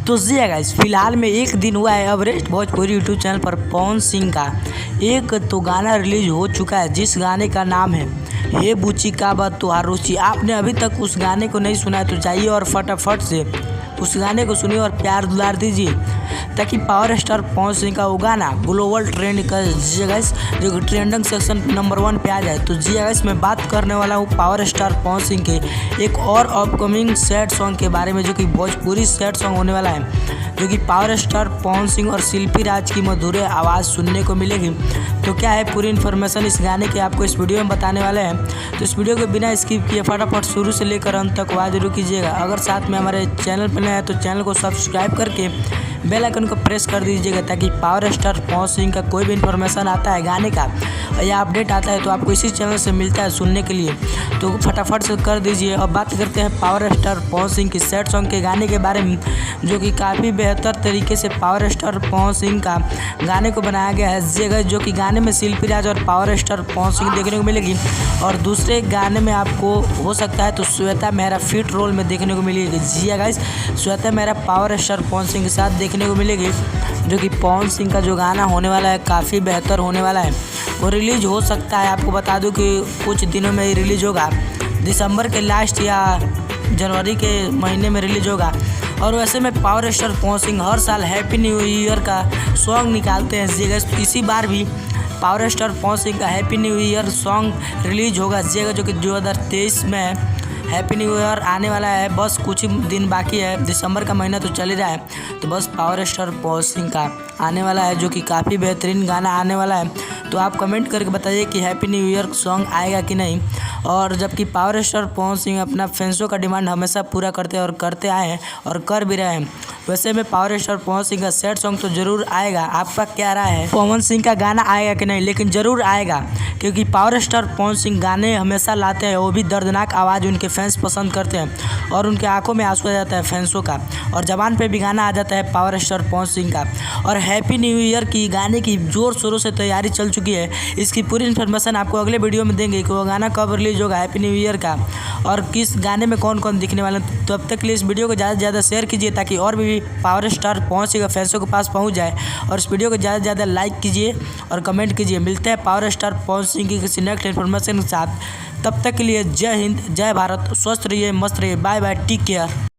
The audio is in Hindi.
तो जी गाइस, फिलहाल में एक दिन हुआ है एवरेस्ट भोजपुरी यूट्यूब चैनल पर पवन सिंह का एक तो गाना रिलीज हो चुका है, जिस गाने का नाम है हे बुची का बात तुहार रुचि। आपने अभी तक उस गाने को नहीं सुना है तो जाइए और फटाफट से उस गाने को सुनिए और प्यार दुलार दीजिए, ताकि पावर स्टार पवन सिंह का वो गाना ग्लोबल ट्रेंड कर गाइस, जो ट्रेंडिंग सेक्शन नंबर 1 पे आ जाए। तो जी गाइस, मैं बात करने वाला हूँ पावर स्टार पवन सिंह के एक और अपकमिंग सैड सॉन्ग के बारे में, जो कि भोजपुरी सैड सॉन्ग होने वाला है, जो कि पावर स्टार पवन सिंह और शिल्पी राज की मधुर आवाज़ सुनने को मिलेगी। तो क्या है पूरी इन्फॉर्मेशन इस गाने की आपको इस वीडियो में बताने वाले हैं। तो इस वीडियो को बिना स्किप किए फटाफट शुरू से लेकर अंत तक आवाज़ जरूर कीजिएगा। अगर साथ में हमारे चैनल पर नए हैं तो चैनल को सब्सक्राइब करके बेल आइकन को प्रेस कर दीजिएगा, ताकि पावर स्टार पवन सिंह का कोई भी इन्फॉर्मेशन आता है गाने का या अपडेट आता है तो आपको इसी चैनल से मिलता है सुनने के लिए। तो फटाफट से कर दीजिए। अब बात करते हैं पावर स्टार पवन सिंह की सैड सॉन्ग के गाने के बारे में, जो कि काफ़ी बेहतर तरीके से पावर स्टार पवन सिंह का गाने को बनाया गया है, जो कि गाने में शिल्पी राज और पावर स्टार पवन सिंह देखने को मिलेगी। और दूसरे गाने में आपको हो सकता है तो श्वेता मेहरा फिट रोल में देखने को मिलेगी। जी guys, Shweta Mehra power star Pawan Singh के साथ देखने को मिलेगी, जो कि पवन सिंह का जो गाना होने वाला है काफ़ी बेहतर होने वाला है। वो रिलीज हो सकता है, आपको बता दूं कि कुछ दिनों में ही रिलीज होगा, दिसंबर के लास्ट या जनवरी के महीने में रिलीज होगा। और वैसे में पावर स्टार पवन सिंह हर साल हैप्पी न्यू ईयर का सॉन्ग निकालते हैं। जी गाइस, इसी बार भी पावर स्टार पवन सिंह का happy new year song release होगा, जो कि 2023 में हैप्पी न्यू ईयर आने वाला है। बस कुछ ही दिन बाकी है, दिसंबर का महीना तो चल ही रहा है, तो बस पावर स्टार पवन सिंह का आने वाला है, जो कि काफ़ी बेहतरीन गाना आने वाला है। तो आप कमेंट करके बताइए कि हैप्पी न्यू ईयर सॉन्ग आएगा कि नहीं। और जबकि पावर स्टार पवन सिंह अपना फैंसों का डिमांड हमेशा पूरा करते हैं और करते आए हैं और कर भी रहे हैं, वैसे में पावर स्टार पवन सिंह का सैड सॉन्ग तो जरूर आएगा। आपका क्या राय है, पवन सिंह का गाना आएगा कि नहीं? लेकिन ज़रूर आएगा, क्योंकि पावर स्टार पवन सिंह गाने हमेशा लाते हैं, वो भी दर्दनाक आवाज़ उनके फैंस पसंद करते हैं और उनके आंखों में आंसू आ जाता है फैंसों का, और ज़बान पे भी गाना आ जाता है पावर स्टार पवन सिंह का। और हैप्पी न्यू ईयर की गाने की ज़ोर शोरों से तैयारी चल चुकी है। इसकी पूरी इन्फॉर्मेशन आपको अगले वीडियो में देंगे कि वो गाना कब रिलीज होगा हैप्पी न्यू ईयर का, और किस गाने में कौन कौन दिखने वाले हैं। तो अब तक के लिए इस वीडियो को ज़्यादा से ज़्यादा शेयर कीजिए, ताकि और भी पावर स्टार पवन सिंह के फैंसों के पास पहुँच जाए। और इस वीडियो को ज़्यादा से ज़्यादा लाइक कीजिए और कमेंट कीजिए। मिलते हैं पावर स्टार पवन सिंह की किसी नेक्स्ट इन्फॉर्मेशन के साथ। तब तक के लिए जय हिंद, जय भारत, स्वस्थ रहिए, मस्त रहिए, बाय बाय, टेक केयर।